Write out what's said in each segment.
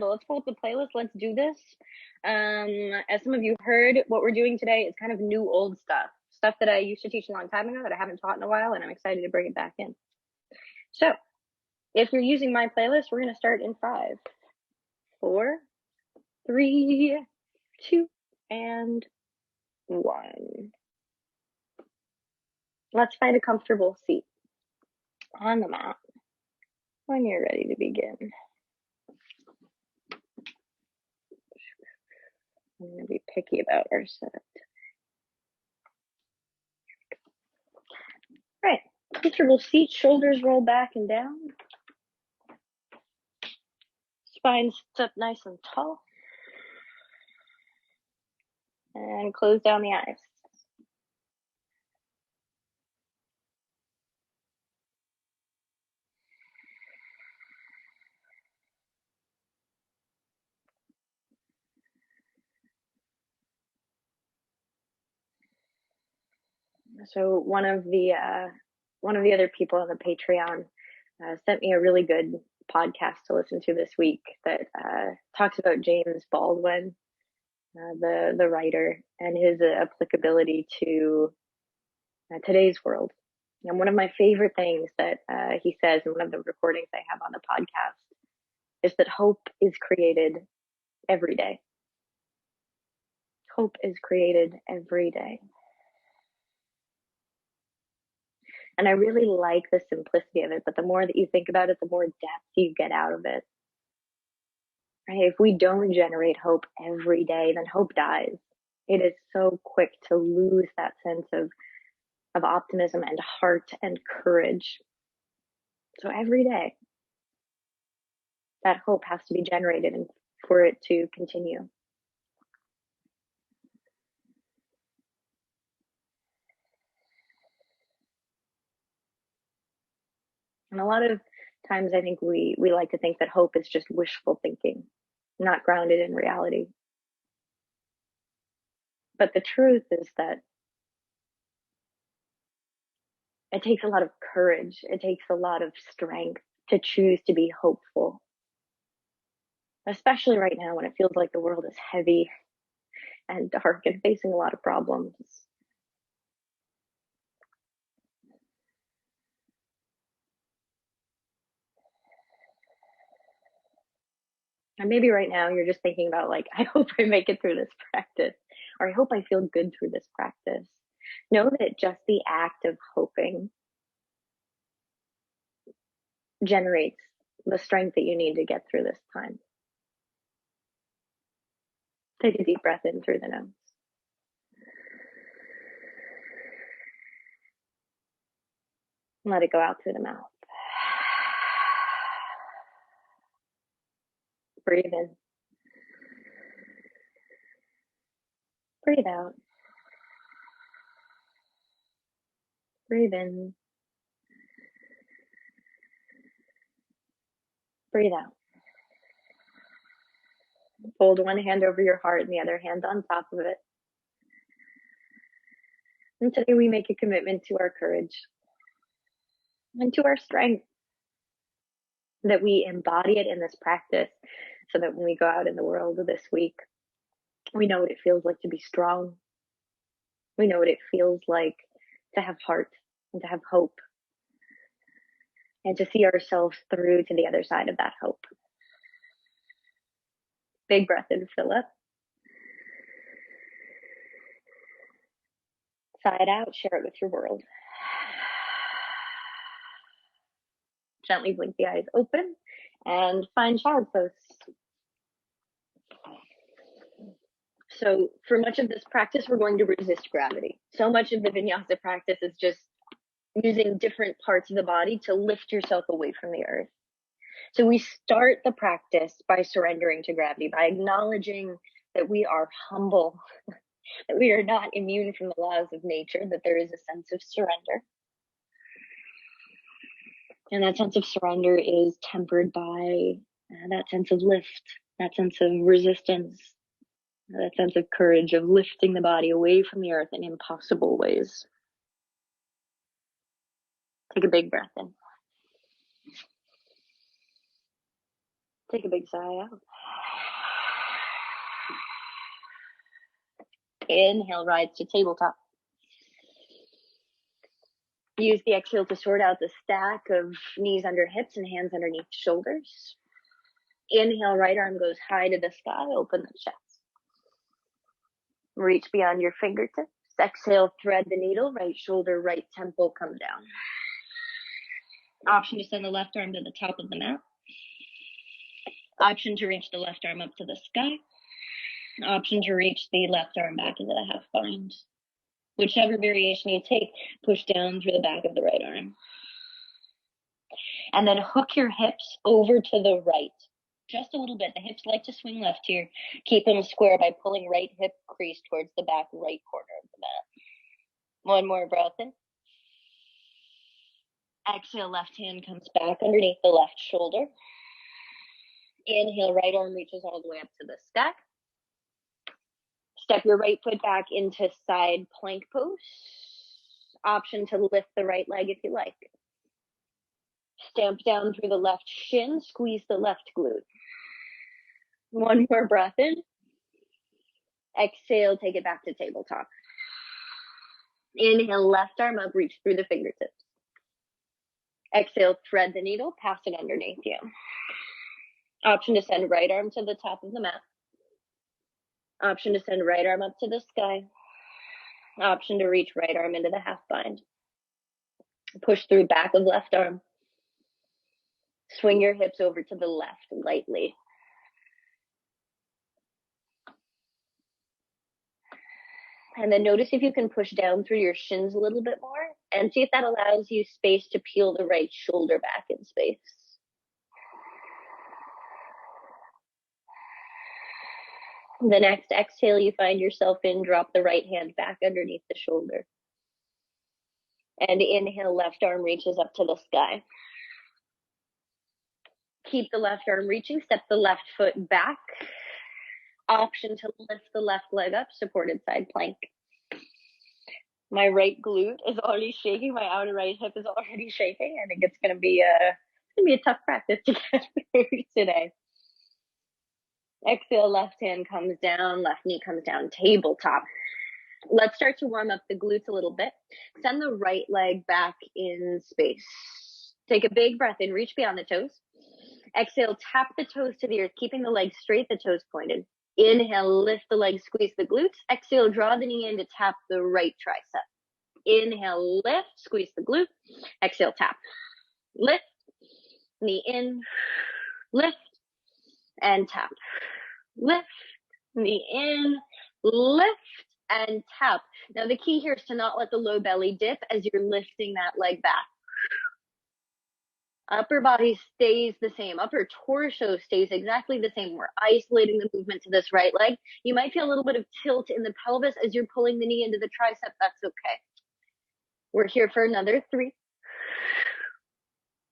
Let's pull up the playlist. Let's do this. As some of you heard, what we're doing today is kind of new old stuff that I used to teach a long time ago that I haven't taught in a while, and I'm excited to bring it back in. So if you're using my playlist, we're going to start in 5, 4, 3, 2, and 1. Let's find a comfortable seat on the mat when you're ready to begin. I'm going to be picky about our setup. All right, comfortable seat, shoulders roll back and down. Spine sits up nice and tall. And close down the eyes. So one of the other people on the Patreon sent me a really good podcast to listen to this week that talks about James Baldwin, the writer, and his applicability to today's world. And one of my favorite things that he says in one of the recordings I have on the podcast is that hope is created every day. Hope is created every day. And I really like the simplicity of it, but the more that you think about it, the more depth you get out of it. Right? If we don't generate hope every day, then hope dies. It is so quick to lose that sense of optimism and heart and courage. So every day, that hope has to be generated and for it to continue. And a lot of times I think we like to think that hope is just wishful thinking, not grounded in reality. But the truth is that it takes a lot of courage. It takes a lot of strength to choose to be hopeful, especially right now when it feels like the world is heavy and dark and facing a lot of problems. And maybe right now you're just thinking about, like, I hope I make it through this practice, or I hope I feel good through this practice. Know that just the act of hoping generates the strength that you need to get through this time. Take a deep breath in through the nose. And let it go out through the mouth. Breathe in. Breathe out. Breathe in. Breathe out. Fold one hand over your heart and the other hand on top of it. And today we make a commitment to our courage and to our strength, that we embody it in this practice so that when we go out in the world this week, we know what it feels like to be strong. We know what it feels like to have heart and to have hope and to see ourselves through to the other side of that hope. Big breath in, fill up. Sigh it out, share it with your world. Gently blink the eyes open and find child's pose. So for much of this practice, we're going to resist gravity. So much of the vinyasa practice is just using different parts of the body to lift yourself away from the earth. So we start the practice by surrendering to gravity, by acknowledging that we are humble, that we are not immune from the laws of nature, that there is a sense of surrender. And that sense of surrender is tempered by that sense of lift, that sense of resistance, that sense of courage of lifting the body away from the earth in impossible ways. Take a big breath in. Take a big sigh out. Inhale, rise to tabletop. Use the exhale to sort out the stack of knees under hips and hands underneath shoulders. Inhale, right arm goes high to the sky, open the chest. Reach beyond your fingertips. Exhale, thread the needle, right shoulder, right temple, come down. Option to send the left arm to the top of the mat. Option to reach the left arm up to the sky. Option to reach the left arm back into the half bind. Whichever variation you take, push down through the back of the right arm. And then hook your hips over to the right. Just a little bit. The hips like to swing left here. Keep them square by pulling right hip crease towards the back right corner of the mat. One more breath in. Exhale, left hand comes back underneath the left shoulder. Inhale, right arm reaches all the way up to the sky. Step your right foot back into side plank pose. Option to lift the right leg if you like. Stamp down through the left shin, squeeze the left glute. One more breath in. Exhale, take it back to tabletop. Inhale, left arm up, reach through the fingertips. Exhale, thread the needle, pass it underneath you. Option to send right arm to the top of the mat. Option to send right arm up to the sky. Option to reach right arm into the half bind. Push through back of left arm. Swing your hips over to the left lightly. And then notice if you can push down through your shins a little bit more and see if that allows you space to peel the right shoulder back in space. The next exhale you find yourself in, drop the right hand back underneath the shoulder. And inhale, left arm reaches up to the sky. Keep the left arm reaching, step the left foot back. Option to lift the left leg up, supported side plank. My right glute is already shaking. My outer right hip is already shaking. I think it's going to be a tough practice to get through today. Exhale, left hand comes down, left knee comes down, tabletop. Let's start to warm up the glutes a little bit. Send the right leg back in space. Take a big breath in, reach beyond the toes. Exhale, tap the toes to the earth, keeping the legs straight, the toes pointed. Inhale, lift the legs, squeeze the glutes. Exhale, draw the knee in to tap the right tricep. Inhale, lift, squeeze the glute. Exhale, tap. Lift, knee in, lift, and tap. Lift, knee in, lift, and tap. Now the key here is to not let the low belly dip as you're lifting that leg back. Upper body stays the same. Upper torso stays exactly the same. We're isolating the movement to this right leg. You might feel a little bit of tilt in the pelvis as you're pulling the knee into the tricep. That's okay. We're here for another 3.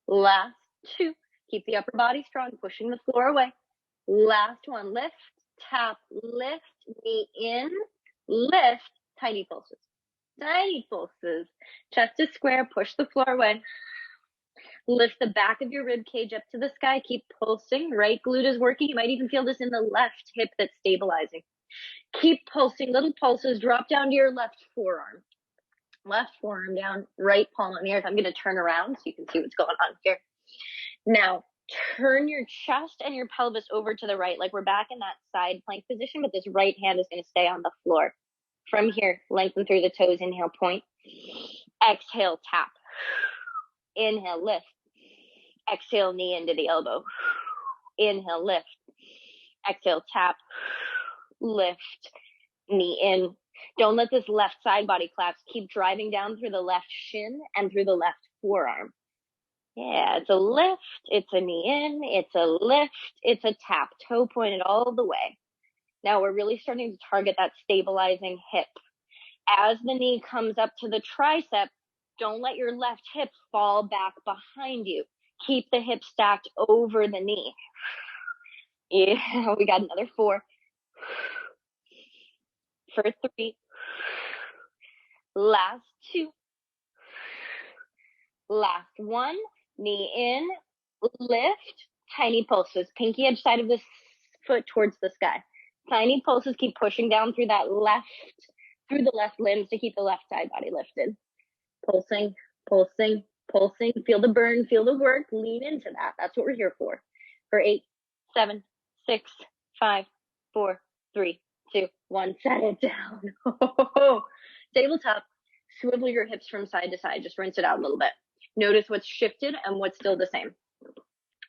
Last 2. Keep the upper body strong, pushing the floor away. Last 1. Lift, tap, lift, knee in, lift, tiny pulses. Tiny pulses. Chest is square, push the floor away. Lift the back of your rib cage up to the sky. Keep pulsing. Right glute is working. You might even feel this in the left hip that's stabilizing. Keep pulsing. Little pulses. Drop down to your left forearm. Left forearm down. Right palm on the earth. I'm going to turn around so you can see what's going on here. Now, turn your chest and your pelvis over to the right. Like we're back in that side plank position, but this right hand is going to stay on the floor. From here, lengthen through the toes. Inhale, point. Exhale, tap. Inhale, lift. Exhale, knee into the elbow. Inhale, lift. Exhale, tap. Lift. Knee in. Don't let this left side body collapse. Keep driving down through the left shin and through the left forearm. Yeah, it's a lift. It's a knee in. It's a lift. It's a tap. Toe pointed all the way. Now we're really starting to target that stabilizing hip. As the knee comes up to the tricep, don't let your left hip fall back behind you. Keep the hip stacked over the knee. Yeah, we got another 4. For 3. Last 2. Last 1. Knee in, lift, tiny pulses. Pinky edge side of the foot towards the sky. Tiny pulses, keep pushing down through the left limbs to keep the left side body lifted. Pulsing, pulsing, pulsing. Feel the burn, feel the work, lean into that. That's what we're here for. For 8, 7, 6, 5, 4, 3, 2, 1. Set it down. Tabletop. Swivel your hips from side to side. Just rinse it out a little bit. Notice what's shifted and what's still the same.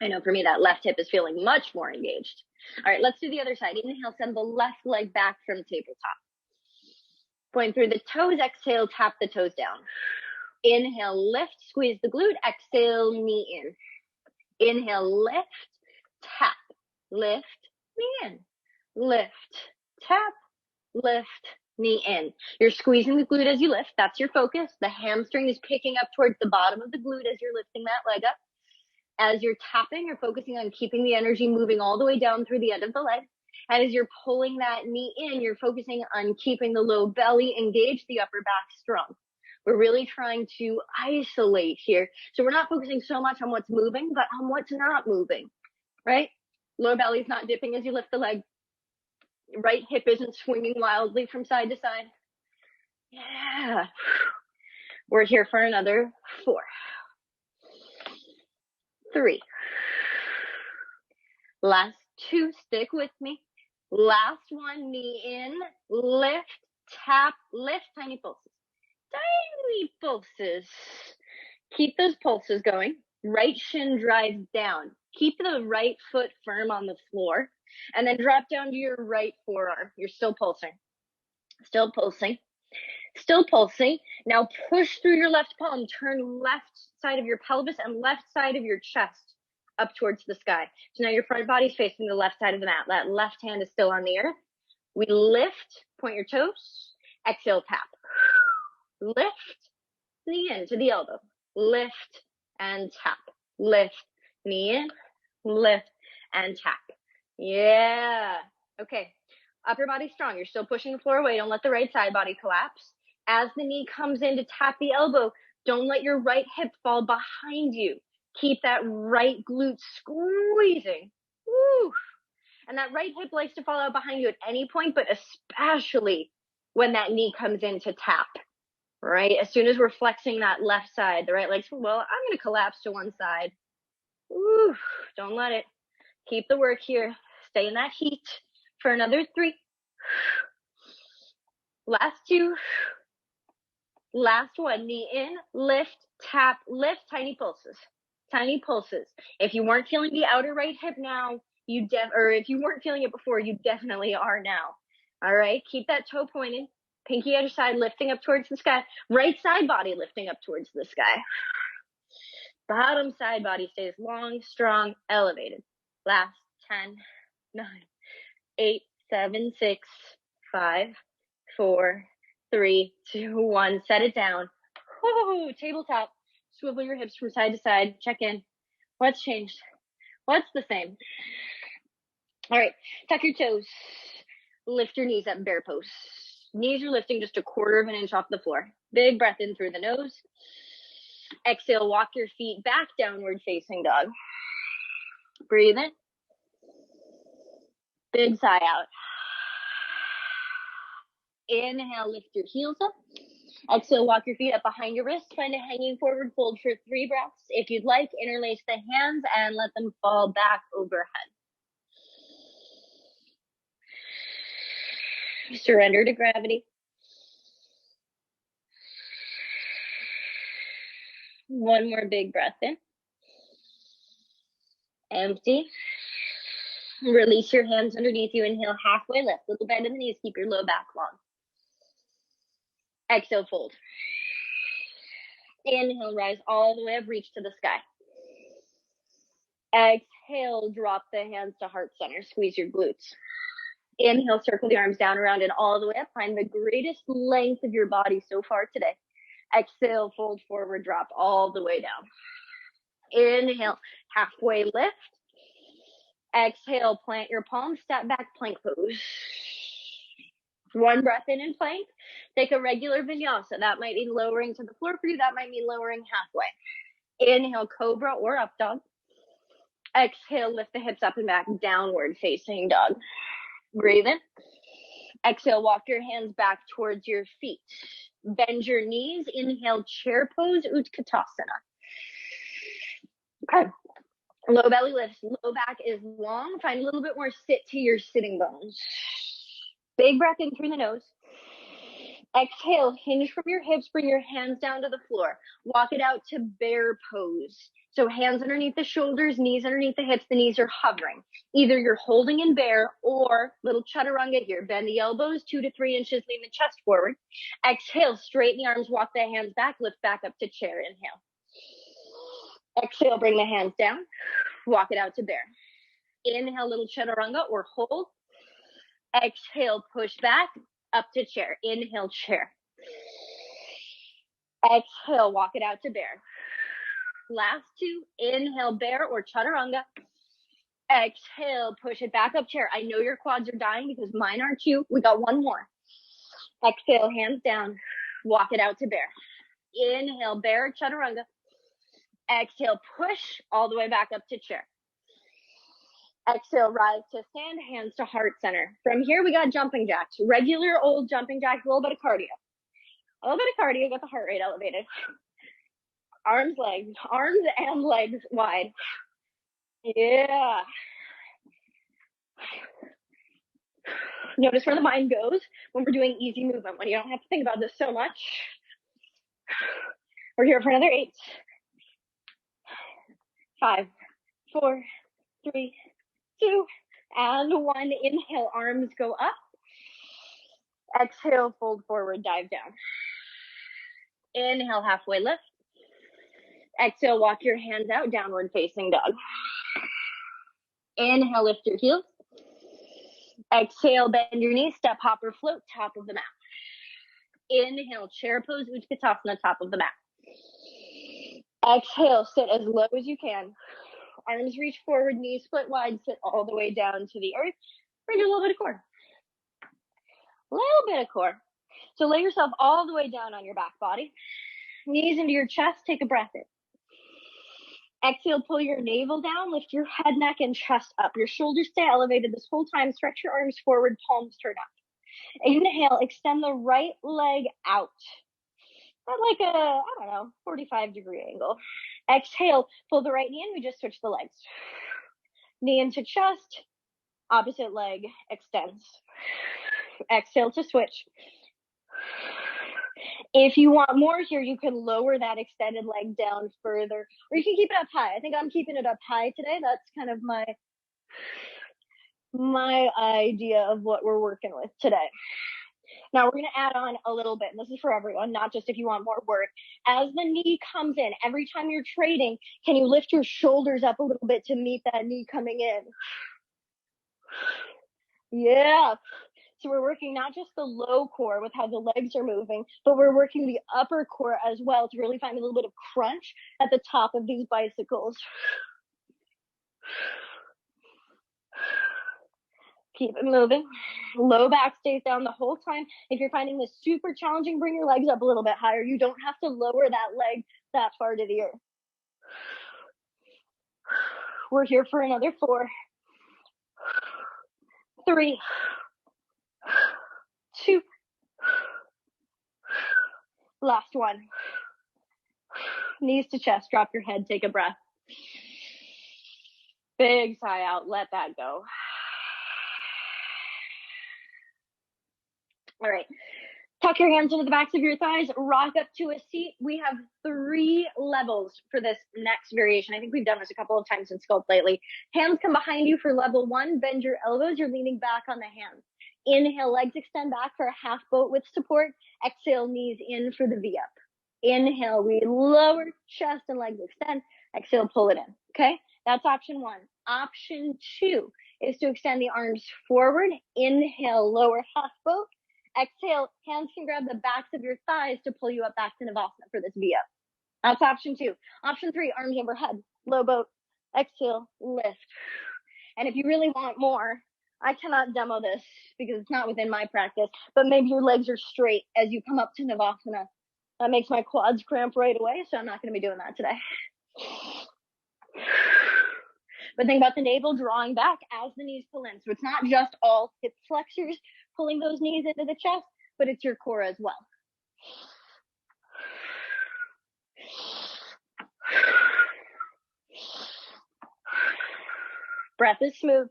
I know for me, that left hip is feeling much more engaged. All right, let's do the other side. Inhale, send the left leg back from tabletop. Point through the toes. Exhale, tap the toes down. Inhale, lift, squeeze the glute. Exhale, knee in. Inhale, lift, tap, lift, knee in. Lift, tap, lift, knee in. You're squeezing the glute as you lift. That's your focus. The hamstring is picking up towards the bottom of the glute as you're lifting that leg up. As you're tapping, you're focusing on keeping the energy moving all the way down through the end of the leg. And as you're pulling that knee in, you're focusing on keeping the low belly engaged, the upper back strong. We're really trying to isolate here. So we're not focusing so much on what's moving, but on what's not moving, right? Lower belly's not dipping as you lift the leg. Right hip isn't swinging wildly from side to side. Yeah. We're here for another 4, 3. Last 2, stick with me. Last 1, knee in, lift, tap, lift, tiny pulses. Tiny pulses. Keep those pulses going. Right shin drives down. Keep the right foot firm on the floor. And then drop down to your right forearm. You're still pulsing. Still pulsing. Still pulsing. Now push through your left palm. Turn left side of your pelvis and left side of your chest up towards the sky. So now your front body's facing the left side of the mat. That left hand is still on the earth. We lift, point your toes. Exhale, tap. Lift, knee in to the elbow. Lift and tap. Lift, knee in, lift and tap. Yeah. Okay. Upper body strong. You're still pushing the floor away. Don't let the right side body collapse. As the knee comes in to tap the elbow, don't let your right hip fall behind you. Keep that right glute squeezing. Woo. And that right hip likes to fall out behind you at any point, but especially when that knee comes in to tap, right? As soon as we're flexing that left side, the right leg's, well, I'm going to collapse to one side. Woo. Don't let it. Keep the work here. Stay in that heat for another 3. Last 2. Last 1. Knee in, lift, tap, lift, tiny pulses. Tiny pulses. If you weren't feeling the outer right hip now, or if you weren't feeling it before, you definitely are now. All right. Keep that toe pointed. Pinky other side lifting up towards the sky. Right side body lifting up towards the sky. Bottom side body stays long, strong, elevated. Last 10, 9, 8, 7, 6, 5, 4, 3, 2, 1. Set it down. Woo, tabletop. Swivel your hips from side to side. Check in. What's changed? What's the same? All right. Tuck your toes. Lift your knees up, bear pose. Knees are lifting just 1/4 of an inch off the floor. Big breath in through the nose. Exhale, walk your feet back, downward facing dog. Breathe in. Big sigh out. Inhale, lift your heels up. Exhale, walk your feet up behind your wrists. Find a hanging forward fold for 3 breaths. If you'd like, interlace the hands and let them fall back overhead. Surrender to gravity. One more big breath in. Empty. Release your hands underneath you. Inhale, halfway lift. Little bend in the knees. Keep your low back long. Exhale, fold. Inhale, rise all the way up. Reach to the sky. Exhale, drop the hands to heart center. Squeeze your glutes. Inhale, circle the arms down, around, and all the way up. Find the greatest length of your body so far today. Exhale, fold forward, drop all the way down. Inhale, halfway lift. Exhale, plant your palms, step back, plank pose. 1 breath in plank. Take a regular vinyasa. That might mean lowering to the floor for you. That might mean lowering halfway. Inhale, cobra or up dog. Exhale, lift the hips up and back, downward facing dog. Breathe in. Exhale, walk your hands back towards your feet. Bend your knees. Inhale, chair pose, Utkatasana. Okay. Low belly lifts. Low back is long. Find a little bit more sit to your sitting bones. Big breath in through the nose. Exhale, hinge from your hips, bring your hands down to the floor. Walk it out to bear pose. So hands underneath the shoulders, knees underneath the hips, the knees are hovering. Either you're holding in bear or little chaturanga here. Bend the elbows 2 to 3 inches, lean the chest forward. Exhale, straighten the arms, walk the hands back, lift back up to chair. Inhale. Exhale, bring the hands down, walk it out to bear. Inhale, little chaturanga or hold. Exhale, push back, up to chair. Inhale, chair. Exhale, walk it out to bear. Last 2, inhale, bear or chaturanga. Exhale, push it back up, chair. I know your quads are dying because mine are too. We got one more. Exhale, hands down, walk it out to bear. Inhale, bear, chaturanga. Exhale, push all the way back up to chair. Exhale, rise to stand, hands to heart center. From here, we got jumping jacks. Regular old jumping jacks, a little bit of cardio. Get the heart rate elevated. Arms and legs wide. Yeah. Notice where the mind goes when we're doing easy movement, when you don't have to think about this so much. We're here for another 8. 5, 4, 3, 2, and 1. Inhale, arms go up. Exhale, fold forward, dive down. Inhale, halfway lift. Exhale, walk your hands out, downward facing dog. Inhale, lift your heels. Exhale, bend your knees, step, hop, or float, top of the mat. Inhale, chair pose, Utkatasana, top of the mat. Exhale, sit as low as you can. Arms reach forward, knees split wide, sit all the way down to the earth. Bring a little bit of core. So lay yourself all the way down on your back body. Knees into your chest, take a breath in. Exhale, pull your navel down, lift your head, neck, and chest up. Your shoulders stay elevated this whole time. Stretch your arms forward, palms turn up. Inhale, extend the right leg out. At like a, 45-degree angle. Exhale, pull the right knee in. We just switch the legs. Knee into chest, opposite leg extends. Exhale to switch. If you want more here, you can lower that extended leg down further, or you can keep it up high. I think I'm keeping it up high today. That's kind of my idea of what we're working with today. Now we're going to add on a little bit, and this is for everyone, not just if you want more work. As the knee comes in, every time you're trading, can you lift your shoulders up a little bit to meet that knee coming in? Yeah. So we're working not just the low core with how the legs are moving, but we're working the upper core as well to really find a little bit of crunch at the top of these bicycles. Keep it moving. Low back stays down the whole time. If you're finding this super challenging, bring your legs up a little bit higher. You don't have to lower that leg that far to the earth. We're here for another 4, 3, 2, last one. Knees to chest, drop your head, take a breath. Big sigh out, let that go. All right, tuck your hands into the backs of your thighs, rock up to a seat. We have 3 levels for this next variation. I think we've done this a couple of times in Sculpt lately. Hands come behind you for level 1, bend your elbows, you're leaning back on the hands. Inhale, legs extend back for a half boat with support. Exhale, knees in for the V up. Inhale, we lower, chest and legs extend. Exhale, pull it in, okay? That's option 1. Option 2 is to extend the arms forward. Inhale, lower half boat. Exhale, hands can grab the backs of your thighs to pull you up back to Navasana for this V up. That's option 2. Option 3, arms overhead, low boat. Exhale, lift. And if you really want more, I cannot demo this because it's not within my practice, but maybe your legs are straight as you come up to Navasana. That makes my quads cramp right away, so I'm not going to be doing that today. But think about the navel drawing back as the knees pull in. So it's not just all hip flexors pulling those knees into the chest, but it's your core as well. Breath is smooth.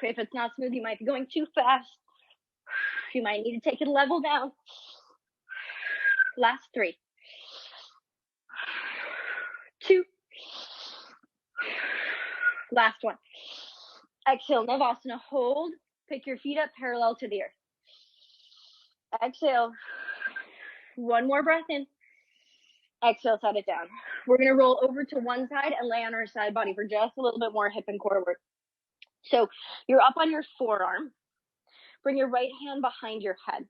If it's not smooth, you might be going too fast. You might need to take it a level down. Last 3. 2. Last 1. Exhale, Navasana, hold. Pick your feet up parallel to the earth. Exhale. 1 more breath in. Exhale, set it down. We're going to roll over to one side and lay on our side body for just a little bit more hip and core work. So you're up on your forearm. Bring your right hand behind your head.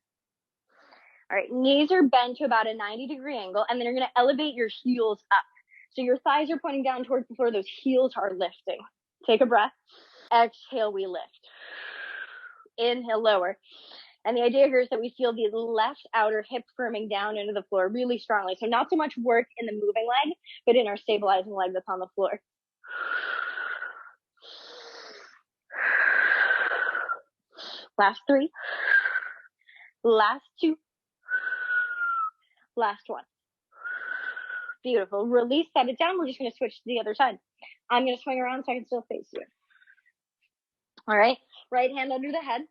All right, knees are bent to about a 90-degree angle, and then you're going to elevate your heels up. So your thighs are pointing down towards the floor. Those heels are lifting. Take a breath. Exhale, we lift. Inhale, lower. And the idea here is that we feel the left outer hip firming down into the floor really strongly. So not so much work in the moving leg, but in our stabilizing leg that's on the floor. Last 3. Last 2. Last 1. Beautiful. Release, set it down. We're just going to switch to the other side. I'm going to swing around so I can still face you. All right. Right hand under the head.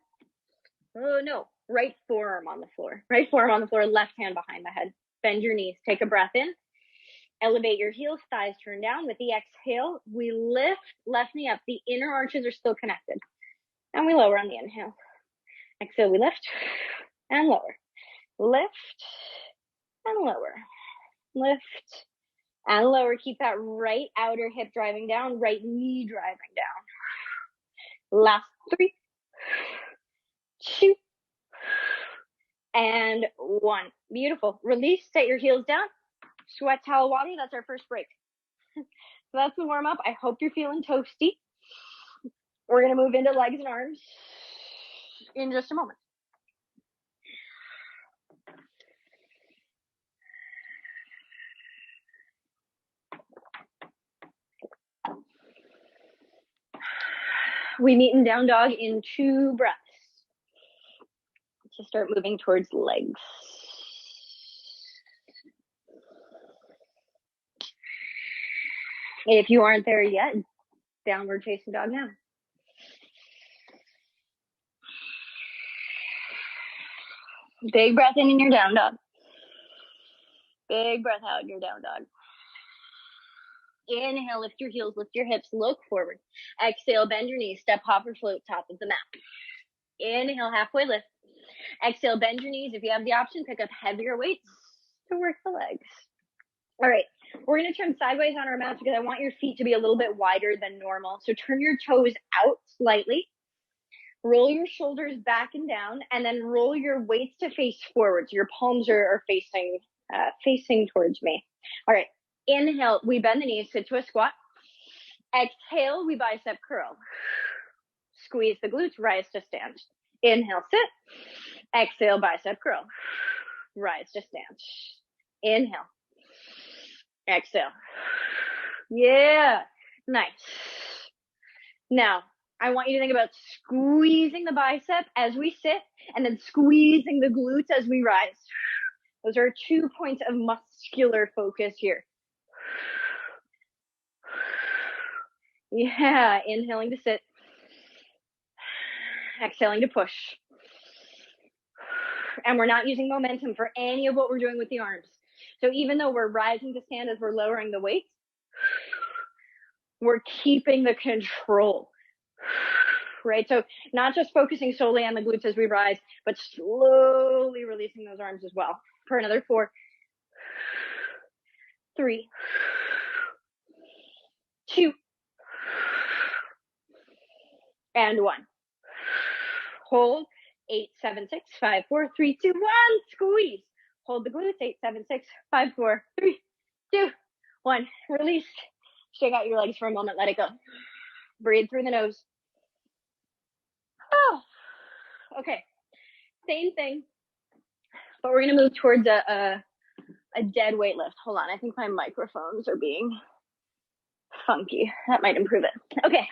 Oh, no. Right forearm on the floor. Right forearm on the floor. Left hand behind the head. Bend your knees. Take a breath in. Elevate your heels. Thighs turn down. With the exhale, we lift left knee up. The inner arches are still connected. And we lower on the inhale. Exhale, we lift and lower. Lift and lower. Lift and lower. Keep that right outer hip driving down. Right knee driving down. Last 3. 2. And 1. Beautiful. Release, set your heels down. Sweat towel water, that's our first break. So that's the warm up. I hope you're feeling toasty. We're going to move into legs and arms in just a moment. We meet in down dog in 2 breaths. Let's start moving towards legs. If you aren't there yet, downward facing dog now. Big breath in your down dog. Big breath out in your down dog. Inhale, lift your heels, lift your hips, look forward. Exhale, bend your knees, step, hop, or float, top of the mat. Inhale, halfway lift. Exhale, bend your knees. If you have the option, pick up heavier weights to work the legs. All right, we're going to turn sideways on our mats because I want your feet to be a little bit wider than normal. So turn your toes out slightly. Roll your shoulders back and down, and then roll your weights to face forward. So your palms are facing towards me. All right, inhale, we bend the knees, sit to a squat. Exhale, we bicep curl. Squeeze the glutes, rise to stand. Inhale, sit. Exhale, bicep curl. Rise to stand. Inhale. Exhale. Yeah, nice. Now, I want you to think about squeezing the bicep as we sit and then squeezing the glutes as we rise. Those are 2 points of muscular focus here. Yeah, inhaling to sit. Exhaling to push. And we're not using momentum for any of what we're doing with the arms. So even though we're rising to stand as we're lowering the weight, we're keeping the control. Right? So not just focusing solely on the glutes as we rise, but slowly releasing those arms as well. For another 4, 3, 2, and 1. Hold. 8, 7, 6, 5, 4, 3, 2, 1. Squeeze. Hold the glutes. 8, 7, 6, 5, 4, 3, 2, 1. Release. Shake out your legs for a moment. Let it go. Breathe through the nose. Oh, okay. Same thing, but we're going to move towards a dead weight lift. Hold on. I think my microphones are being funky. That might improve it. Okay.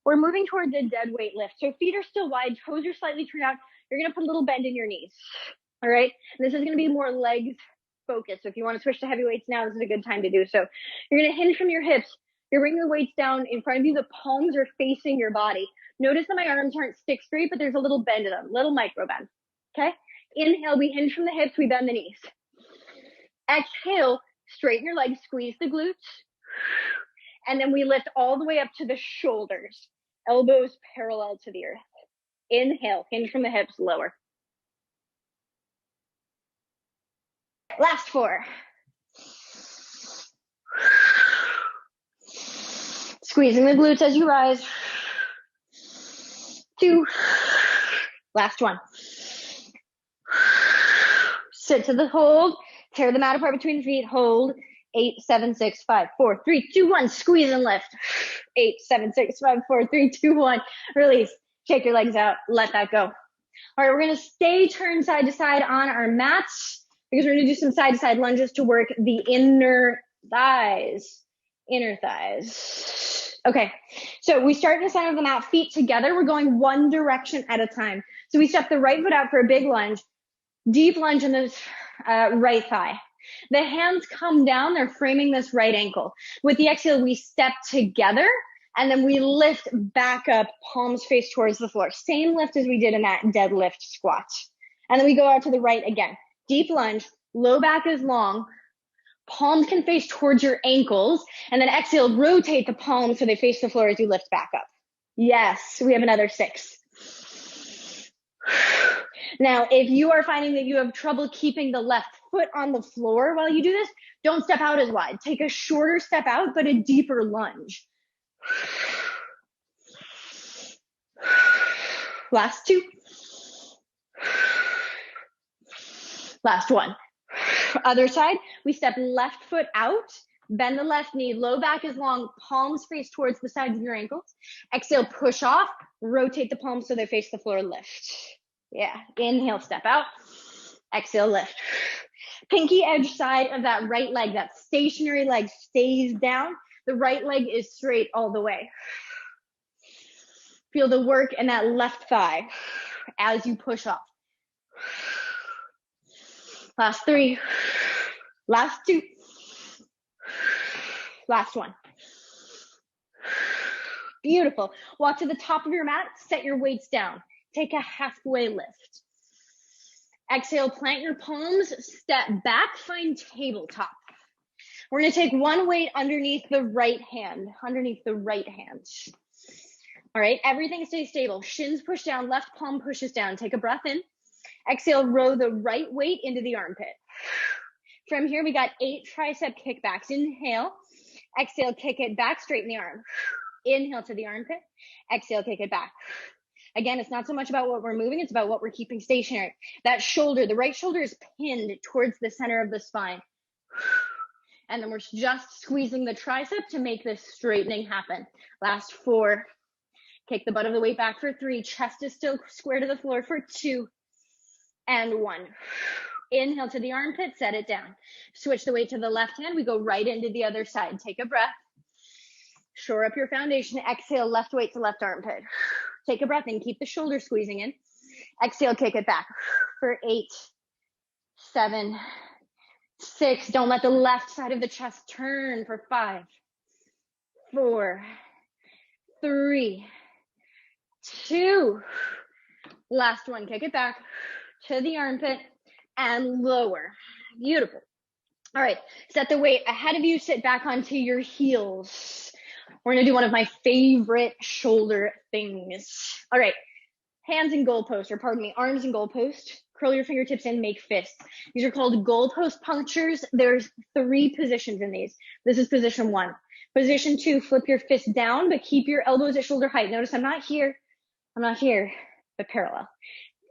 we're moving towards a dead weight lift. So feet are still wide, toes are slightly turned out. You're gonna put a little bend in your knees, all right? And this is gonna be more legs focused. So if you wanna switch to heavy weights now, this is a good time to do so. You're gonna hinge from your hips. You're bringing the weights down in front of you. The palms are facing your body. Notice that my arms aren't stick straight, but there's a little bend in them, little micro bend, okay? Inhale, we hinge from the hips, we bend the knees. Exhale, straighten your legs, squeeze the glutes. And then we lift all the way up to the shoulders, elbows parallel to the earth. Inhale, hinge from the hips, lower. Last 4. Squeezing the glutes as you rise. 2. Last 1. Sit to the hold. Tear the mat apart between the feet. Hold. 8, 7, 6, 5, 4, 3, 2, 1. Squeeze and lift. 8, 7, 6, 5, 4, 3, 2, 1. Release. Shake your legs out. Let that go. All right, we're going to stay turned side to side on our mats because we're going to do some side to side lunges to work the inner thighs. Inner thighs. Okay, so we start in the center of the mat, feet together. We're going one direction at a time. So we step the right foot out for a big lunge, deep lunge in the right thigh. The hands come down, they're framing this right ankle. With the exhale, we step together and then we lift back up, palms face towards the floor. Same lift as we did in that deadlift squat. And then we go out to the right again. Deep lunge, low back is long. Palms can face towards your ankles, and then exhale, rotate the palms so they face the floor as you lift back up. Yes, we have another 6. Now, if you are finding that you have trouble keeping the left foot on the floor while you do this, don't step out as wide. Take a shorter step out, but a deeper lunge. Last 2. Last 1. Other side, we step left foot out, bend the left knee, low back is long, palms face towards the sides of your ankles. Exhale, push off, rotate the palms so they face the floor, lift. Yeah, inhale, step out, exhale, lift. Pinky edge side of that right leg, that stationary leg stays down. The right leg is straight all the way. Feel the work in that left thigh as you push off. Last 3, last 2, last 1. Beautiful. Walk to the top of your mat, set your weights down. Take a halfway lift. Exhale, plant your palms, step back, find tabletop. We're gonna take one weight underneath the right hand, All right, everything stays stable. Shins push down, left palm pushes down. Take a breath in. Exhale, row the right weight into the armpit. From here, we got 8 tricep kickbacks. Inhale, exhale, kick it back, straighten the arm. Inhale to the armpit, exhale, kick it back. Again, it's not so much about what we're moving, it's about what we're keeping stationary. That shoulder, the right shoulder is pinned towards the center of the spine. And then we're just squeezing the tricep to make this straightening happen. Last 4, kick the butt of the weight back for 3, chest is still square to the floor for 2, and 1. Inhale to the armpit, set it down. Switch the weight to the left hand. We go right into the other side. Take a breath. Shore up your foundation. Exhale, left weight to left armpit. Take a breath in. Keep the shoulder squeezing in. Exhale, kick it back for 8, 7, 6. Don't let the left side of the chest turn for 5, 4, 3, 2. Last 1. Kick it back to the armpit and lower. Beautiful. All right, set the weight ahead of you, sit back onto your heels. We're gonna do one of my favorite shoulder things. All right, hands in goalpost, or pardon me, arms in goalpost. Curl your fingertips in, make fists. These are called goalpost punctures. There's 3 positions in these. This is position 1. Position 2, flip your fist down, but keep your elbows at shoulder height. Notice I'm not here, but parallel.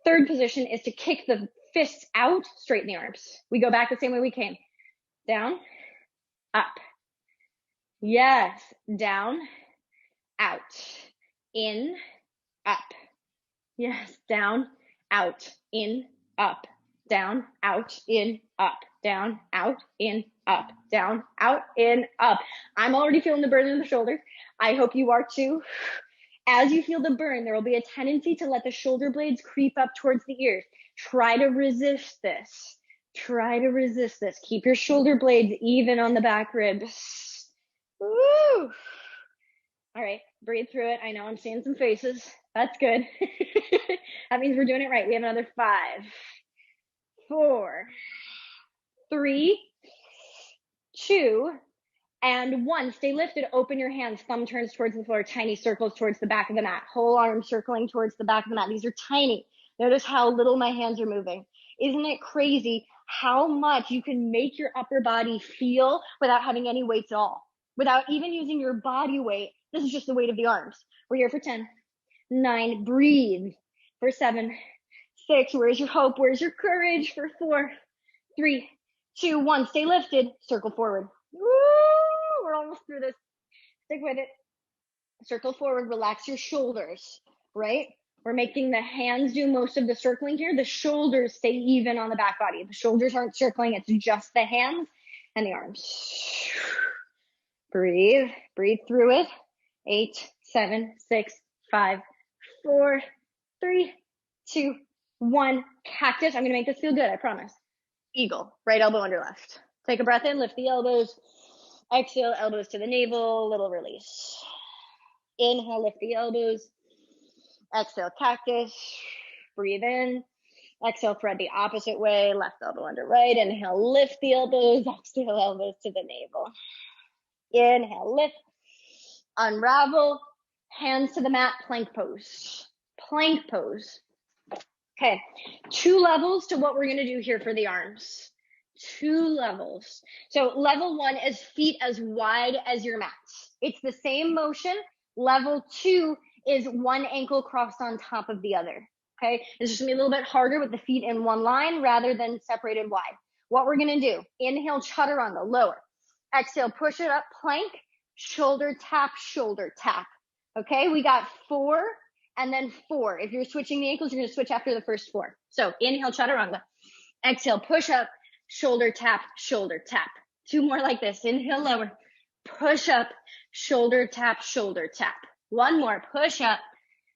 3rd position is to kick the fists out, straighten the arms. We go back the same way we came. Down, up. Yes, down, out, in, up. Yes, down, out, in, up, down, out, in, up, down, out, in, up, down, out, in, up. I'm already feeling the burden in the shoulders. I hope you are too. As you feel the burn, there will be a tendency to let the shoulder blades creep up towards the ears. Try to resist this. Try to resist this. Keep your shoulder blades even on the back ribs. Woo! All right, breathe through it. I know I'm seeing some faces. That's good. That means we're doing it right. We have another 5, 4, 3, 2, and 1. Stay lifted. Open your hands. Thumb turns towards the floor. Tiny circles towards the back of the mat. Whole arm circling towards the back of the mat. These are tiny. Notice how little my hands are moving. Isn't it crazy how much you can make your upper body feel without having any weights at all? Without even using your body weight. This is just the weight of the arms. We're here for 10, 9, breathe. For 7, 6, where's your hope? Where's your courage? For 4, 3, 2, 1, stay lifted. Circle forward. Woo! We're almost through this. Stick with it. Circle forward, relax your shoulders, right? We're making the hands do most of the circling here. The shoulders stay even on the back body. The shoulders aren't circling, it's just the hands and the arms. Breathe, breathe through it. 8, 7, 6, 5, 4, 3, 2, 1. Cactus. I'm gonna make this feel good, I promise. Eagle, right elbow under left. Take a breath in, lift the elbows. Exhale, elbows to the navel, little release. Inhale, lift the elbows. Exhale, cactus. Breathe in. Exhale, thread the opposite way, left elbow under right. Inhale, lift the elbows. Exhale, elbows to the navel. Inhale, lift. Unravel. Hands to the mat, plank pose. Plank pose. Okay, 2 levels to what we're gonna do here for the arms. 2 levels. So level 1 is feet as wide as your mats. It's the same motion. Level 2 is one ankle crossed on top of the other. Okay, it's just gonna be a little bit harder with the feet in one line rather than separated wide. What we're gonna do, inhale, chaturanga, lower. Exhale, push it up, plank, shoulder tap, shoulder tap. Okay, we got 4 and then 4. If you're switching the ankles, you're gonna switch after the first 4. So inhale, chaturanga. Exhale, push up, shoulder tap, shoulder tap. 2 more like this. Inhale, lower. Push up, shoulder tap, shoulder tap. 1 more. Push up,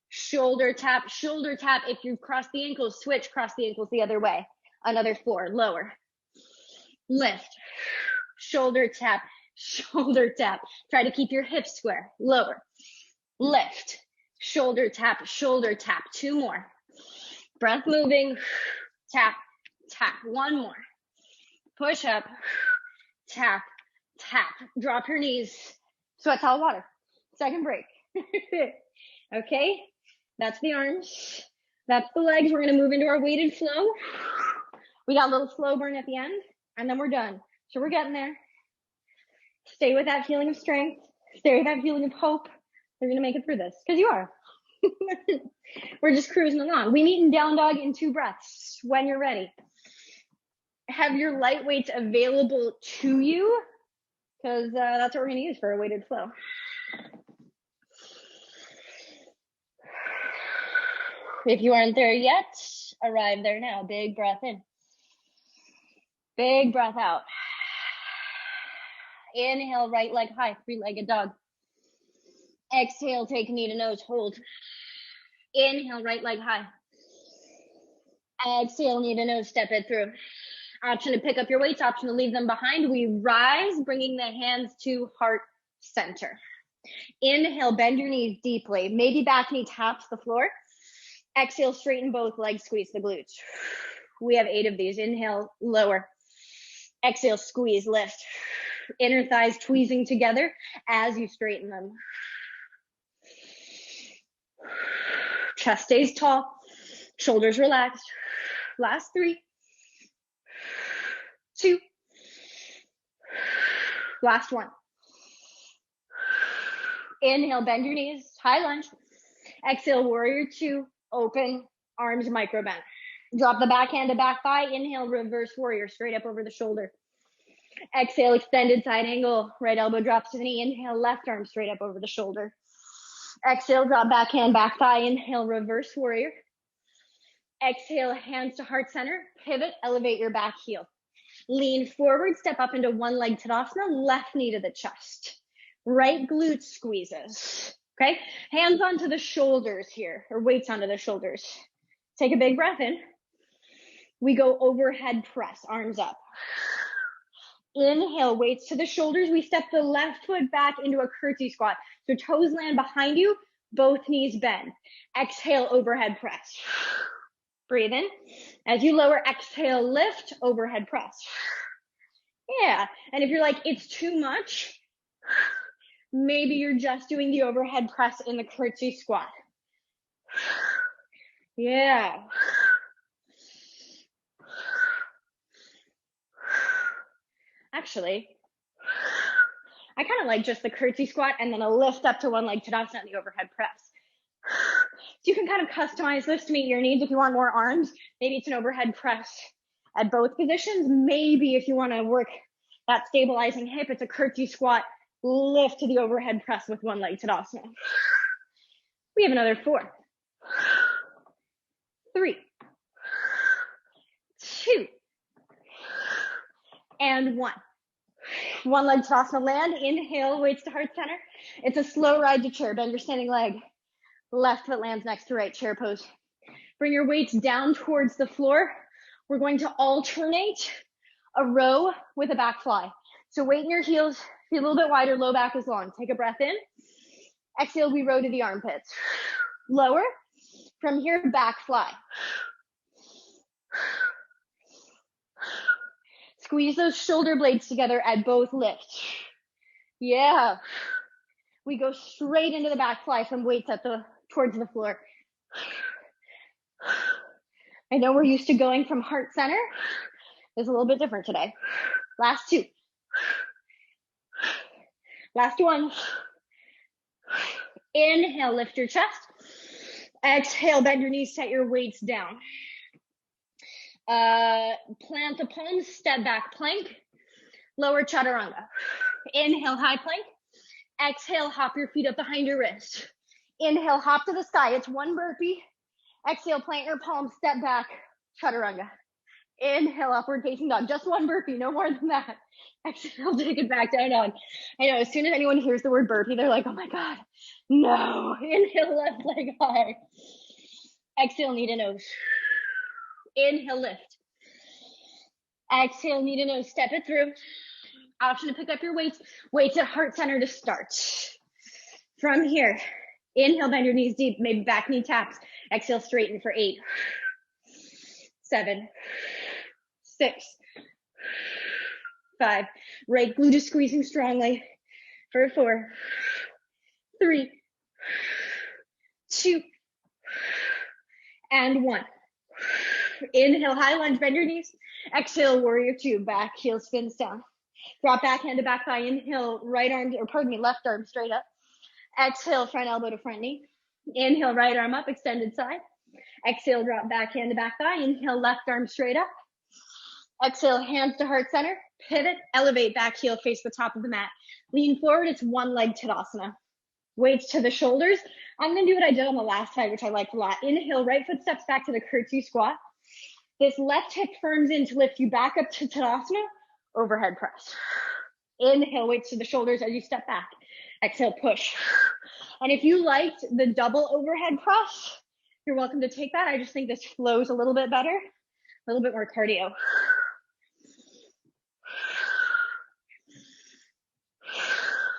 shoulder tap, shoulder tap. If you've crossed the ankles, switch, cross the ankles the other way. Another 4. Lower. Lift. Shoulder tap, shoulder tap. Try to keep your hips square. Lower. Lift. Shoulder tap, shoulder tap. 2 more. Breath moving. Tap, tap. 1 more. Push up, tap, tap. Drop your knees. Sweat towel water. Second break. Okay, that's the arms. That's the legs. We're gonna move into our weighted flow. We got a little slow burn at the end, and then we're done. So we're getting there. Stay with that feeling of strength. Stay with that feeling of hope. You're gonna make it through this, because you are. We're just cruising along. We meet in down dog in 2 breaths when you're ready. Have your light weights available to you, because that's what we're going to use for a weighted flow. If you aren't there yet, arrive there now. Big breath in. Big breath out. Inhale, right leg high, 3-legged dog. Exhale, take knee to nose, hold. Inhale, right leg high. Exhale, knee to nose, step it through. Option to pick up your weights, option to leave them behind. We rise, bringing the hands to heart center. Inhale, bend your knees deeply. Maybe back knee taps the floor. Exhale, straighten both legs, squeeze the glutes. We have 8 of these. Inhale, lower. Exhale, squeeze, lift. Inner thighs tweezing together as you straighten them. Chest stays tall. Shoulders relaxed. Last 3. 2. Last 1. Inhale, bend your knees, high lunge. Exhale, warrior 2, open, arms micro bend. Drop the back hand to back thigh. Inhale, reverse warrior, straight up over the shoulder. Exhale, extended side angle. Right elbow drops to the knee. Inhale, left arm straight up over the shoulder. Exhale, drop back hand, back thigh. Inhale, reverse warrior. Exhale, hands to heart center. Pivot, elevate your back heel. Lean forward, step up into 1 leg Tadasana, left knee to the chest. Right glute squeezes. Okay, hands onto the shoulders here, or weights onto the shoulders. Take a big breath in. We go overhead press, arms up. Inhale, weights to the shoulders. We step the left foot back into a curtsy squat. So toes land behind you, both knees bend. Exhale, overhead press. Breathe in. As you lower, exhale, lift, overhead press. Yeah, and if you're like, it's too much, maybe you're just doing the overhead press in the curtsy squat. Yeah. Actually, I kind of like just the curtsy squat and then a lift up to one leg Tadasana and the overhead press. So you can kind of customize this to meet your needs. If you want more arms, maybe it's an overhead press at both positions. Maybe if you want to work that stabilizing hip, it's a curtsy squat, lift to the overhead press with one leg Tadasana. We have another 4, 3, 2, and 1. One leg Tadasana, land, inhale, weights to heart center. It's a slow ride to chair, bend your standing leg. Left foot lands next to right, chair pose. Bring your weights down towards the floor. We're going to alternate a row with a back fly. So weight in your heels, be a little bit wider, low back is long. Take a breath in. Exhale, we row to the armpits. Lower. From here, back fly. Squeeze those shoulder blades together at both lifts. Yeah. We go straight into the back fly from weights at towards the floor. I know we're used to going from heart center. It's a little bit different today. Last 2. Last 1. Inhale, lift your chest. Exhale, bend your knees, set your weights down. Plant the palms, step back plank. Lower chaturanga. Inhale, high plank. Exhale, hop your feet up behind your wrist. Inhale, hop to the sky. It's 1 burpee. Exhale, plant your palms, step back, chaturanga. Inhale, upward facing dog. Just 1 burpee, no more than that. Exhale, take it back, down dog. I know, as soon as anyone hears the word burpee, they're like, oh my God, no. Inhale, left leg high. Exhale, knee to nose. Inhale, lift. Exhale, knee to nose, step it through. Option to pick up your weights. Weights at heart center to start. From here, inhale, bend your knees deep, maybe back knee taps. Exhale, straighten for 8, 7, 6, 5. Right glute is squeezing strongly for 4, 3, 2, and 1. Inhale, high lunge, bend your knees. Exhale, warrior 2, back heel spins down. Drop back hand to back thigh. Inhale, left arm straight up. Exhale, front elbow to front knee. Inhale, right arm up, extended side. Exhale, drop back hand to back thigh. Inhale, left arm straight up. Exhale, hands to heart center. Pivot, elevate, back heel, face the top of the mat. Lean forward, it's 1 leg Tadasana. Weights to the shoulders. I'm gonna do what I did on the last side, which I liked a lot. Inhale, right foot steps back to the curtsy squat. This left hip firms in to lift you back up to Tadasana, overhead press. Inhale, weights to the shoulders as you step back. Exhale, push. And if you liked the double overhead press, you're welcome to take that. I just think this flows a little bit better, a little bit more cardio.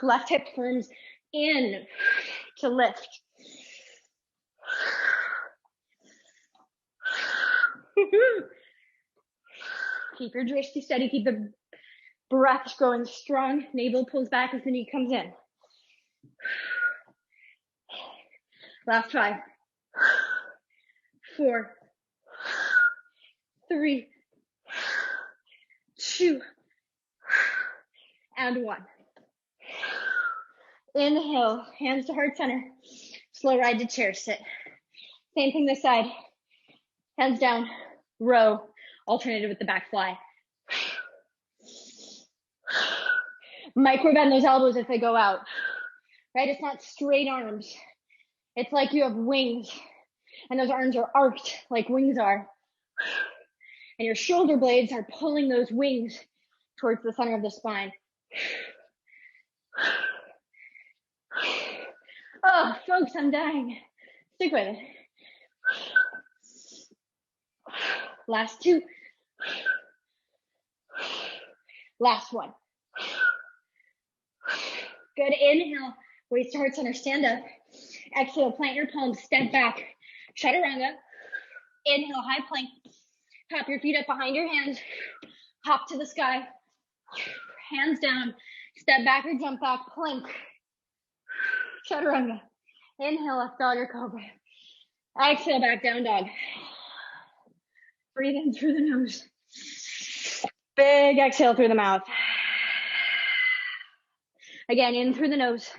Left hip firms in to lift. Keep your drishti steady, keep the breath going strong. Navel pulls back as the knee comes in. Last 5, 4, 3, 2, and 1. Inhale, hands to heart center. Slow ride to chair sit. Same thing this side. Hands down, row, alternated with the back fly. Micro bend those elbows if they go out, right? It's not straight arms. It's like you have wings and those arms are arched like wings are. And your shoulder blades are pulling those wings towards the center of the spine. Oh, folks, I'm dying. Stick with it. Last two. Last one. Good. Inhale. Waist to heart center. Stand up. Exhale. Plant your palms. Step back. Chaturanga. Inhale. High plank. Hop your feet up behind your hands. Hop to the sky. Hands down. Step back or jump back. Plank. Chaturanga. Inhale. Up dog or cobra. Exhale. Back down dog. Breathe in through the nose. Big exhale through the mouth. Again, in through the nose.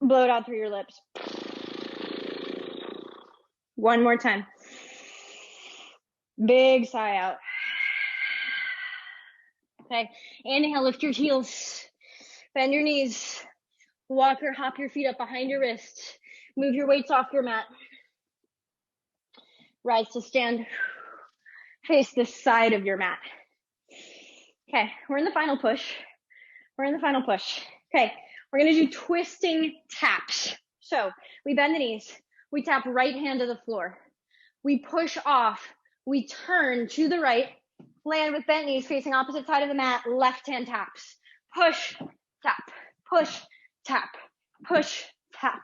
Blow it out through your lips. One more time. Big sigh out. Okay, inhale, lift your heels. Bend your knees. Walk or hop your feet up behind your wrist. Move your weights off your mat. Rise to stand. Face this side of your mat. Okay, we're in the final push. Okay, we're gonna do twisting taps. So we bend the knees. We tap right hand to the floor. We push off. We turn to the right. Land with bent knees facing opposite side of the mat. Left hand taps. Push, tap, push, tap, push, tap,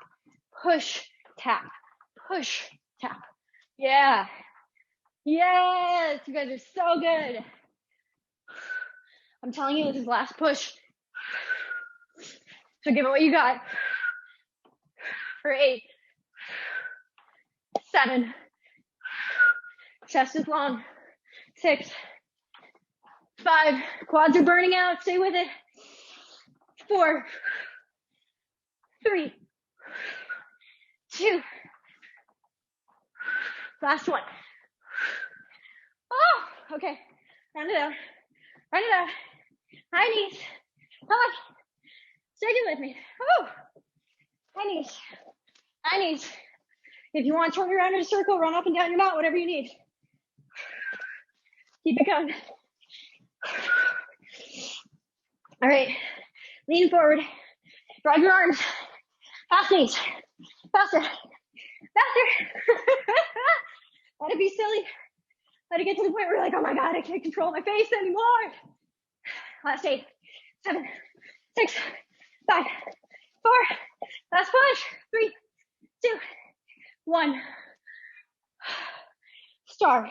push, tap, push, tap. Yeah. Yes, you guys are so good. I'm telling you, this is last push. So give it what you got. For 8, 7, chest is long. 6, 5, quads are burning out. Stay with it. 4, 3, 2. Last one. Oh, okay. Round it out. Round it out. High knees. Come on. Stick it with me. Oh, high knees. High knees. If you want to turn around in a circle, run up and down your mat, whatever you need. Keep it going. All right. Lean forward. Drive your arms. Fast knees. Faster. Faster. Let it be silly. Let it get to the point where you're like, oh my God, I can't control my face anymore. Last 8, 7, 6, 5, 4. Last push. 3, 2, 1. Star.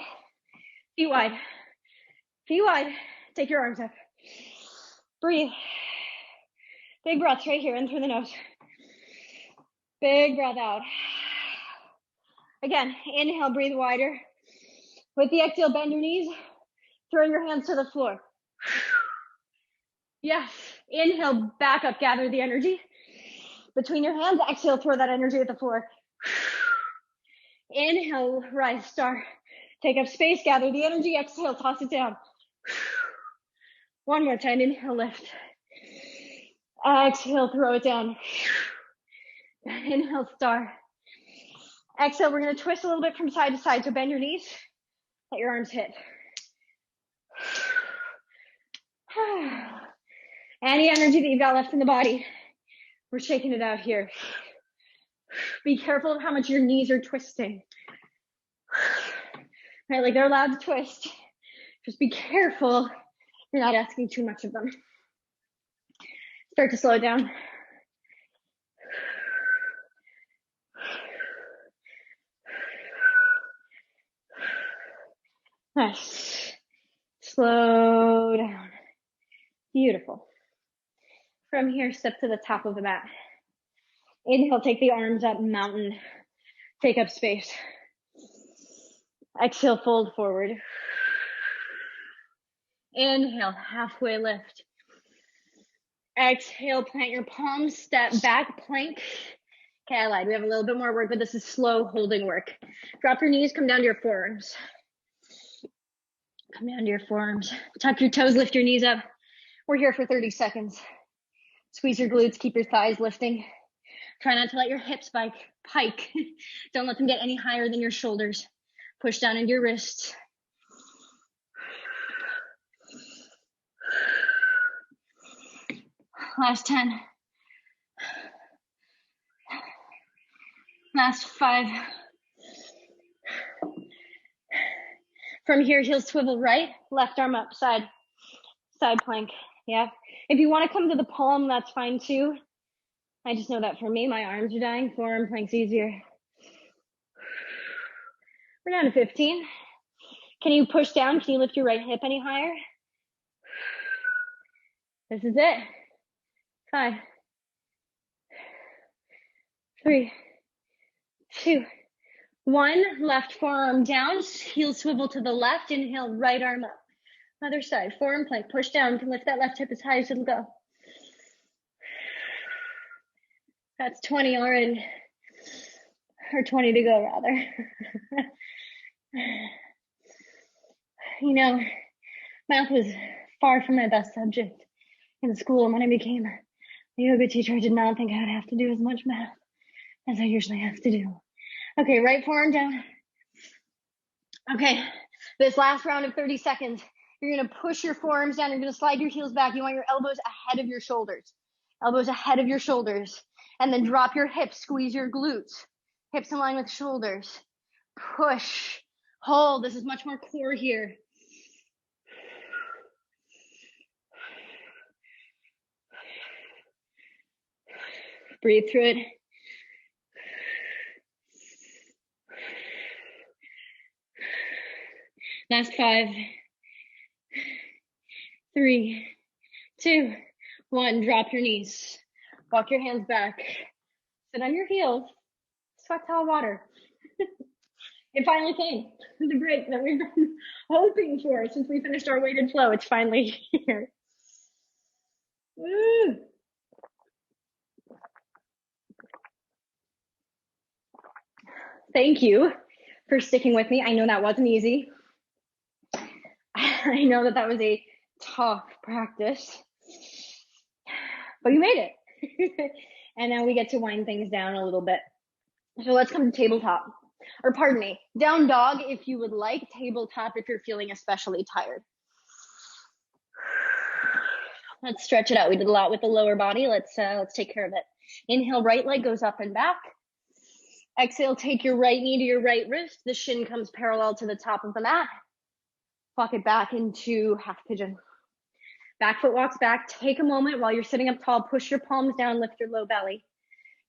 Feet wide. Feet wide. Take your arms up. Breathe. Big breaths right here in through the nose. Big breath out. Again, inhale, breathe wider. With the exhale, bend your knees. Throw your hands to the floor. Yes. Inhale, back up, gather the energy. Between your hands, exhale, throw that energy at the floor. Inhale, rise, star. Take up space, gather the energy. Exhale, toss it down. One more time, inhale, lift. Exhale, throw it down. Inhale, star. Exhale, we're gonna twist a little bit from side to side. So bend your knees, let your arms hit. Any energy that you've got left in the body, we're shaking it out here. Be careful of how much your knees are twisting. Right, like they're allowed to twist. Just be careful you're not asking too much of them. Start to slow it down. Nice. Slow down. Beautiful. From here, step to the top of the mat. Inhale, take the arms up, mountain. Take up space. Exhale, fold forward. Inhale, halfway lift. Exhale, plant your palms, step back, plank. Okay, I lied. We have a little bit more work, but this is slow holding work. Drop your knees, come down to your forearms. Come down to your forearms. Tuck your toes, lift your knees up. We're here for 30 seconds. Squeeze your glutes, keep your thighs lifting. Try not to let your hips pike. Don't let them get any higher than your shoulders. Push down into your wrists. Last 10. Last 5. From here, heels swivel right, left arm up, side plank. Yeah. If you want to come to the palm, that's fine too. I just know that for me, my arms are dying. Forearm plank's easier. We're down to 15. Can you push down? Can you lift your right hip any higher? This is it. 5, 3, 2, 1. Left forearm down, heel swivel to the left, inhale, right arm up. Other side, forearm plank, push down. You can lift that left hip as high as it'll go. That's 20 already, or 20 to go rather. You know, math was far from my best subject in school, and when I became a yoga teacher, I did not think I would have to do as much math as I usually have to do. Okay, right forearm down. Okay, this last round of 30 seconds, you're gonna push your forearms down, you're gonna slide your heels back, you want your elbows ahead of your shoulders. Elbows ahead of your shoulders, and then drop your hips, squeeze your glutes. Hips in line with shoulders. Push, hold, this is much more core here. Breathe through it. Last 5, 3, 2, 1. Drop your knees. Walk your hands back. Sit on your heels. Sweat towel water. It finally came. The break that we've been hoping for since we finished our weighted flow. It's finally here. Woo. Thank you for sticking with me. I know that wasn't easy. I know that was a tough practice, but you made it. And now we get to wind things down a little bit. So let's come to tabletop, or pardon me, down dog if you would like, tabletop if you're feeling especially tired. Let's stretch it out. We did a lot with the lower body. Let's take care of it. Inhale, right leg goes up and back. Exhale, take your right knee to your right wrist. The shin comes parallel to the top of the mat. Walk it back into half pigeon. Back foot walks back. Take a moment while you're sitting up tall. Push your palms down, lift your low belly.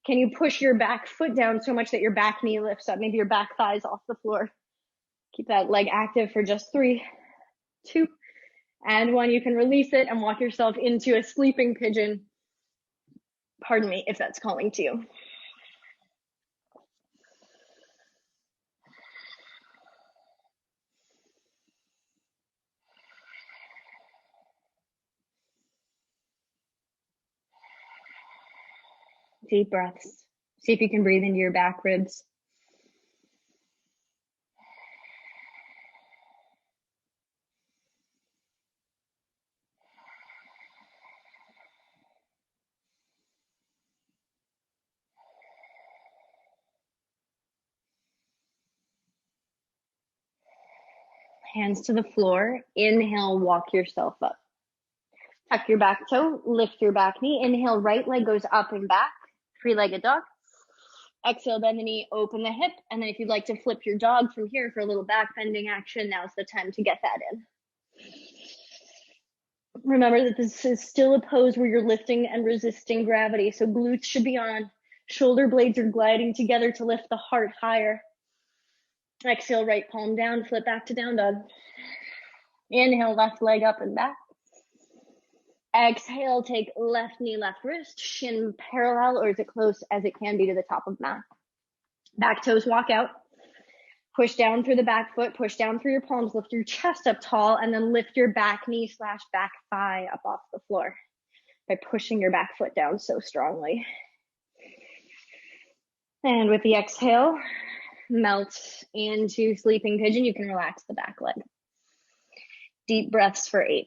Can you push your back foot down so much that your back knee lifts up? Maybe your back thigh's off the floor. Keep that leg active for just 3, 2, and 1. You can release it and walk yourself into a sleeping pigeon. Pardon me if that's calling to you. Deep breaths. See if you can breathe into your back ribs. Hands to the floor. Inhale, walk yourself up. Tuck your back toe, lift your back knee. Inhale, right leg goes up and back, 3-legged dog. Exhale, bend the knee, open the hip. And then if you'd like to flip your dog from here for a little back bending action, now's the time to get that in. Remember that this is still a pose where you're lifting and resisting gravity. So glutes should be on. Shoulder blades are gliding together to lift the heart higher. Exhale, right palm down, flip back to down dog. Inhale, left leg up and back. Exhale, take left knee, left wrist, shin parallel or as close as it can be to the top of mat. Back toes walk out. Push down through the back foot, push down through your palms, lift your chest up tall, and then lift your back knee / back thigh up off the floor by pushing your back foot down so strongly. And with the exhale, melt into sleeping pigeon. You can relax the back leg. Deep breaths for 8.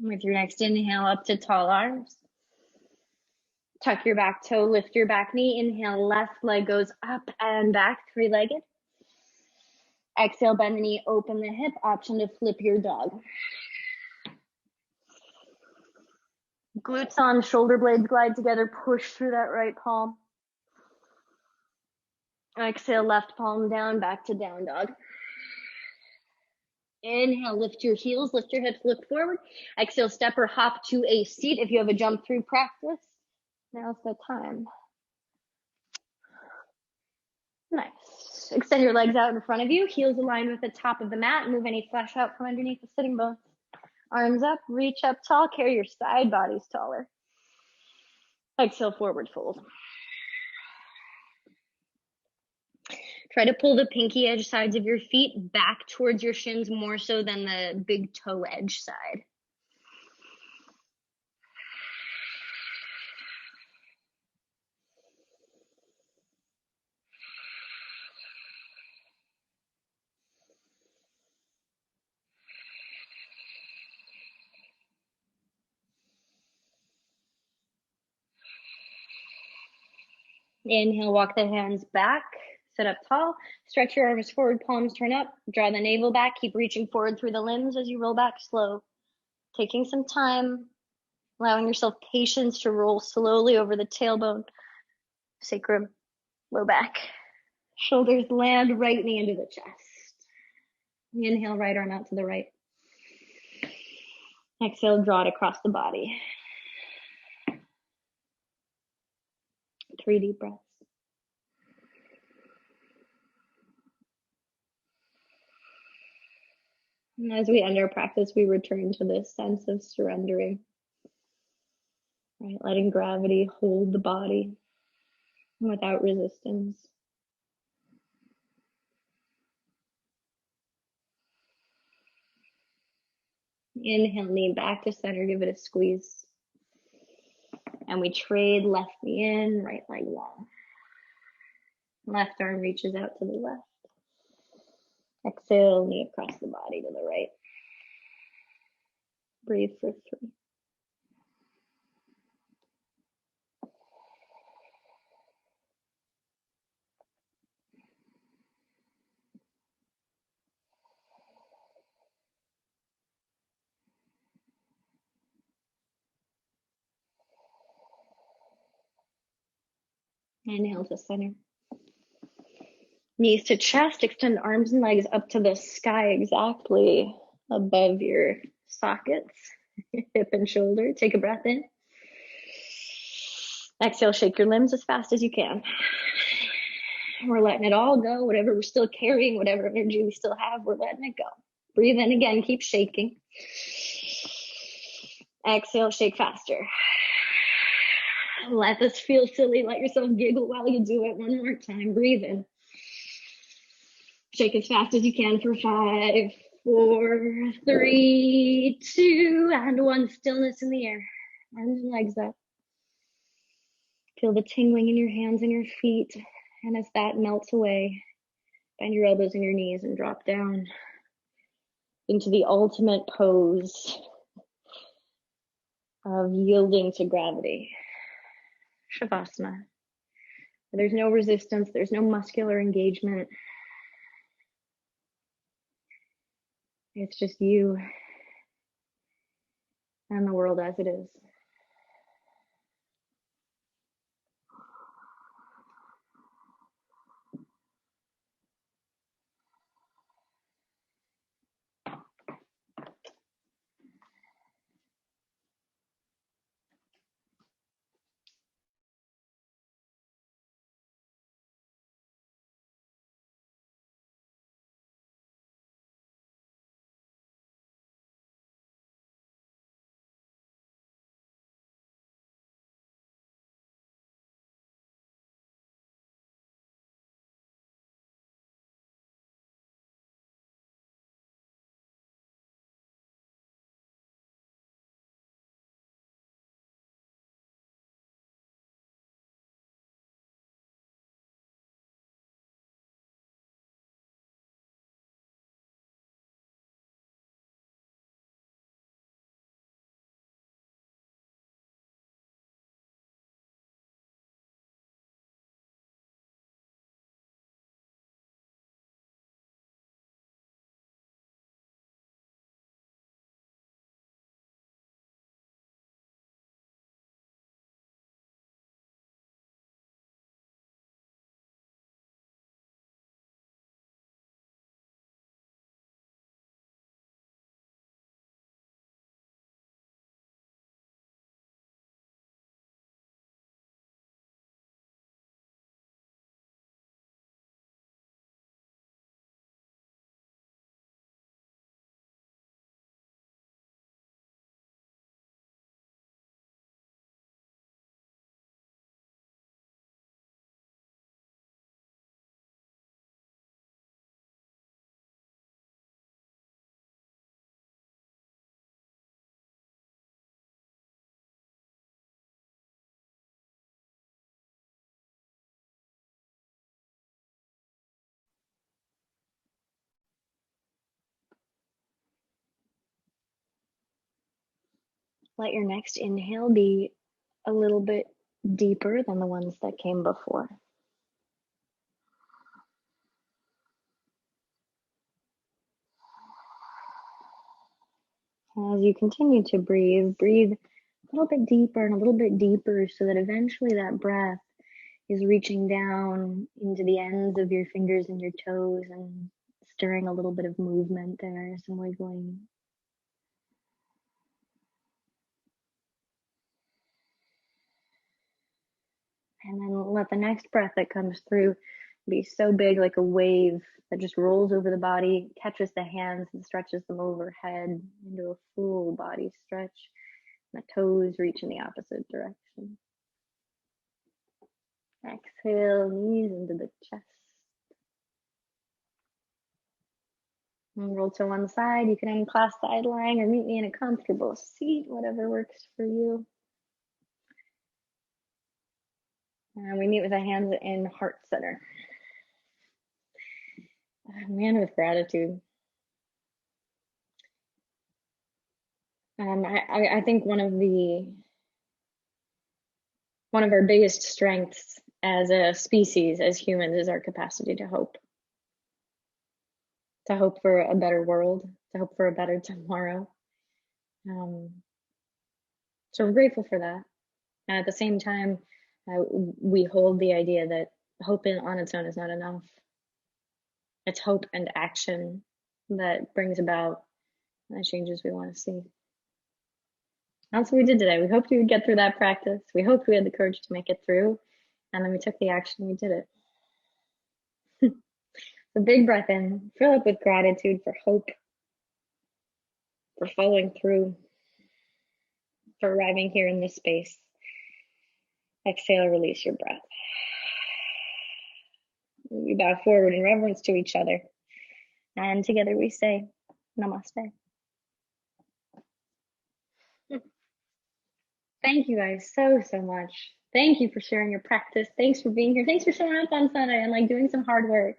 With your next inhale, up to tall arms. Tuck your back toe, lift your back knee. Inhale, left leg goes up and back, three-legged. Exhale, bend the knee, open the hip. Option to flip your dog. Glutes on, shoulder blades glide together. Push through that right palm. Exhale, left palm down, back to down dog. Inhale, lift your heels, lift your hips, look forward. Exhale, step or hop to a seat. If you have a jump through practice, now's the time. Nice. Extend your legs out in front of you. Heels aligned with the top of the mat. Move any flesh out from underneath the sitting bones. Arms up, reach up tall. Carry your side bodies taller. Exhale, forward fold. Try to pull the pinky edge sides of your feet back towards your shins more so than the big toe edge side. Inhale, walk the hands back, sit up tall, stretch your arms forward, palms turn up, draw the navel back, keep reaching forward through the limbs as you roll back slow. Taking some time, allowing yourself patience to roll slowly over the tailbone, sacrum, low back. Shoulders land, right knee into the chest. Inhale, right arm out to the right. Exhale, draw it across the body. 3 deep breaths. And as we end our practice, we return to this sense of surrendering, right? Letting gravity hold the body without resistance. Inhale, knee back to center, give it a squeeze. And we trade left knee in, right leg long. Left arm reaches out to the left. Exhale, knee across the body to the right. Breathe for 3. Inhale to center. Knees to chest, extend arms and legs up to the sky exactly above your sockets, hip and shoulder. Take a breath in. Exhale, shake your limbs as fast as you can. We're letting it all go. Whatever we're still carrying, whatever energy we still have, we're letting it go. Breathe in again, keep shaking. Exhale, shake faster. Let this feel silly. Let yourself giggle while you do it. One more time. Breathe in. Shake as fast as you can for 5, 4, 3, 2, and 1. Stillness in the air. Arms and legs up. Feel the tingling in your hands and your feet. And as that melts away, bend your elbows and your knees and drop down into the ultimate pose of yielding to gravity. Shavasana. There's no resistance, there's no muscular engagement. It's just you and the world as it is. Let your next inhale be a little bit deeper than the ones that came before. As you continue to breathe, breathe a little bit deeper and a little bit deeper so that eventually that breath is reaching down into the ends of your fingers and your toes and stirring a little bit of movement there, some wiggling. And then let the next breath that comes through be so big, like a wave that just rolls over the body, catches the hands and stretches them overhead into a full body stretch. And the toes reach in the opposite direction. Exhale, knees into the chest. And roll to one side. You can unclasp side lying or meet me in a comfortable seat, whatever works for you. And we meet with the hands in heart center. Man with gratitude. I think one of our biggest strengths as a species, as humans, is our capacity to hope for a better world, to hope for a better tomorrow. So we're grateful for that. And at the same time, we hold the idea that hope on its own is not enough. It's hope and action that brings about the changes we want to see. That's what we did today. We hoped we would get through that practice. We hoped we had the courage to make it through. And then we took the action, we did it. So big breath in, fill up with gratitude for hope, for following through, for arriving here in this space. Exhale, release your breath. We bow forward in reverence to each other. And together we say, Namaste. Thank you guys so much. Thank you for sharing your practice. Thanks for being here. Thanks for showing up on Sunday and doing some hard work.